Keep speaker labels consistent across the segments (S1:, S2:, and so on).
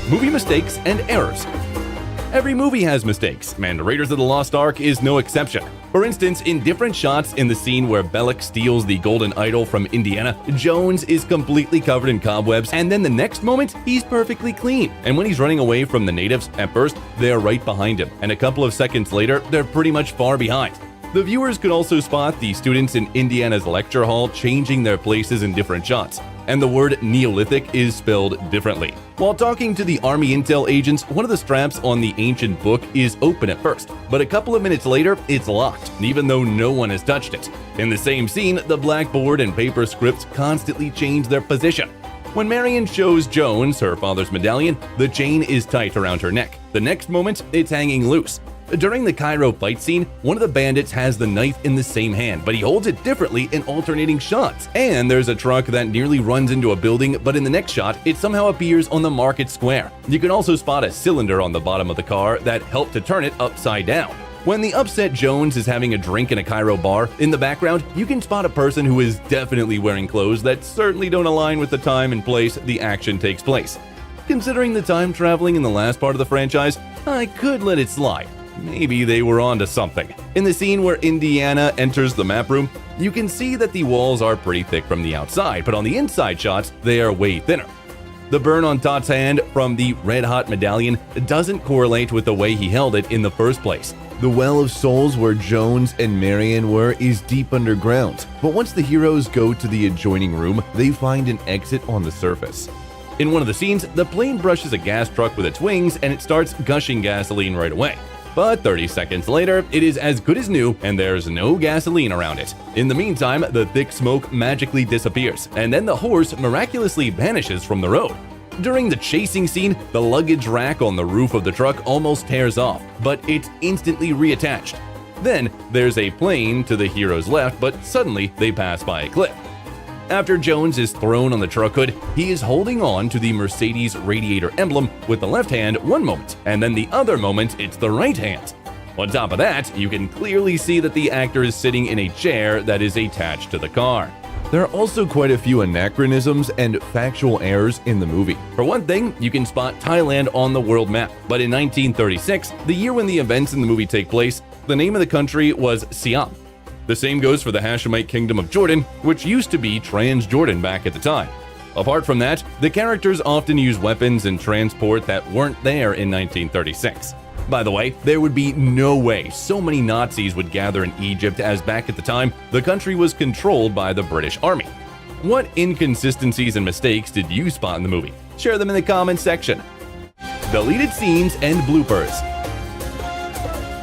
S1: Movie mistakes and errors. Every movie has mistakes, and Raiders of the Lost Ark is no exception. For instance, in different shots in the scene where Belloc steals the golden idol from Indiana, Jones is completely covered in cobwebs, and then the next moment, he's perfectly clean. And when he's running away from the natives, at first, they're right behind him, and a couple of seconds later, they're pretty much far behind. The viewers could also spot the students in Indiana's lecture hall changing their places in different shots, and the word Neolithic is spelled differently. While talking to the Army intel agents, one of the straps on the ancient book is open at first, but a couple of minutes later, it's locked, even though no one has touched it. In the same scene, the blackboard and paper scripts constantly change their position. When Marion shows Jones her father's medallion, the chain is tight around her neck. The next moment, it's hanging loose. During the Cairo fight scene, one of the bandits has the knife in the same hand, but he holds it differently in alternating shots. And there's a truck that nearly runs into a building, but in the next shot, it somehow appears on the market square. You can also spot a cylinder on the bottom of the car that helped to turn it upside down. When the upset Jones is having a drink in a Cairo bar, in the background, you can spot a person who is definitely wearing clothes that certainly don't align with the time and place the action takes place. Considering the time traveling in the last part of the franchise, I could let it slide. Maybe they were onto something. In the scene where Indiana enters the map room, you can see that the walls are pretty thick from the outside, but on the inside shots, they are way thinner. The burn on Todd's hand from the red-hot medallion doesn't correlate with the way he held it in the first place. The Well of Souls where Jones and Marion were is deep underground, but once the heroes go to the adjoining room, they find an exit on the surface. In one of the scenes, the plane brushes a gas truck with its wings and it starts gushing gasoline right away. But 30 seconds later, it is as good as new and there's no gasoline around it. In the meantime, the thick smoke magically disappears, and then the horse miraculously vanishes from the road. During the chasing scene, the luggage rack on the roof of the truck almost tears off, but it's instantly reattached. Then, there's a plane to the hero's left, but suddenly they pass by a cliff. After Jones is thrown on the truck hood, he is holding on to the Mercedes radiator emblem with the left hand one moment, and then the other moment it's the right hand. On top of that, you can clearly see that the actor is sitting in a chair that is attached to the car. There are also quite a few anachronisms and factual errors in the movie. For one thing, you can spot Thailand on the world map, but in 1936, the year when the events in the movie take place, the name of the country was Siam. The same goes for the Hashemite Kingdom of Jordan, which used to be Transjordan back at the time. Apart from that, the characters often use weapons and transport that weren't there in 1936. By the way, there would be no way so many Nazis would gather in Egypt, as back at the time, the country was controlled by the British Army. What inconsistencies and mistakes did you spot in the movie? Share them in the comments section. Deleted scenes and bloopers.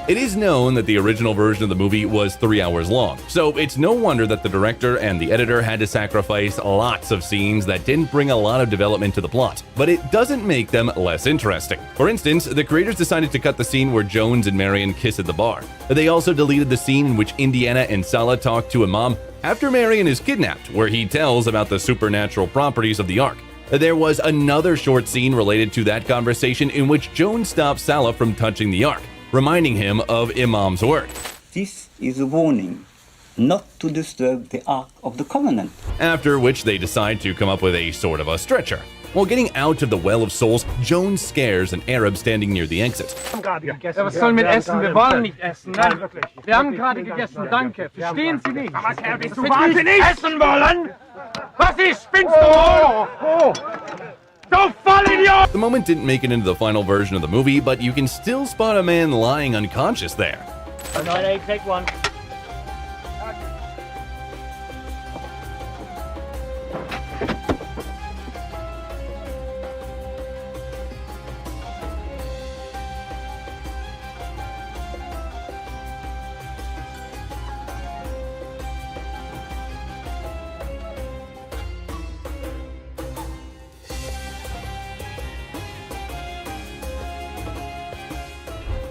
S1: It is known that the original version of the movie was 3 hours long, so it's no wonder that the director and the editor had to sacrifice lots of scenes that didn't bring a lot of development to the plot, but it doesn't make them less interesting. For instance, the creators decided to cut the scene where Jones and Marion kiss at the bar. They also deleted the scene in which Indiana and Salah talk to Imam after Marion is kidnapped, where he tells about the supernatural properties of the Ark. There was another short scene related to that conversation in which Jones stops Salah from touching the Ark, reminding him of Imam's word.
S2: This is a warning not to disturb the Ark of the Covenant.
S1: After which they decide to come up with a sort of a stretcher. While getting out of the Well of Souls, Jones scares an Arab standing near the exit.
S3: Ja, was soll mit Essen? Wir wollen nicht essen, nein, wirklich. Wir haben gerade gegessen, danke. Verstehen Sie nicht? Aber Kerl, bist du wahnsinnig? Essen wollen? Was ist? Spinnst du wohl?
S1: The moment didn't make it into the final version of the movie, but you can still spot a man lying unconscious there.
S3: Alright, take one.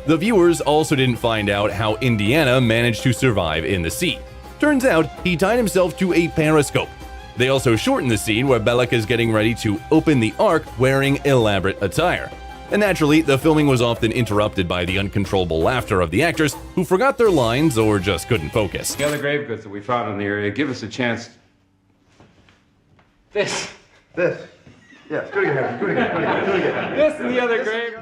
S1: The viewers also didn't find out how Indiana managed to survive in the sea. Turns out, he tied himself to a periscope. They also shortened the scene where Belloc is getting ready to open the Ark wearing elaborate attire. And naturally, the filming was often interrupted by the uncontrollable laughter of the actors, who forgot their lines or just couldn't focus.
S4: The other grave goods that we found in the area give us a chance. This This. Yes, do it again, Harry. Do it again. Do it again. Do it again.
S3: This and the other grave.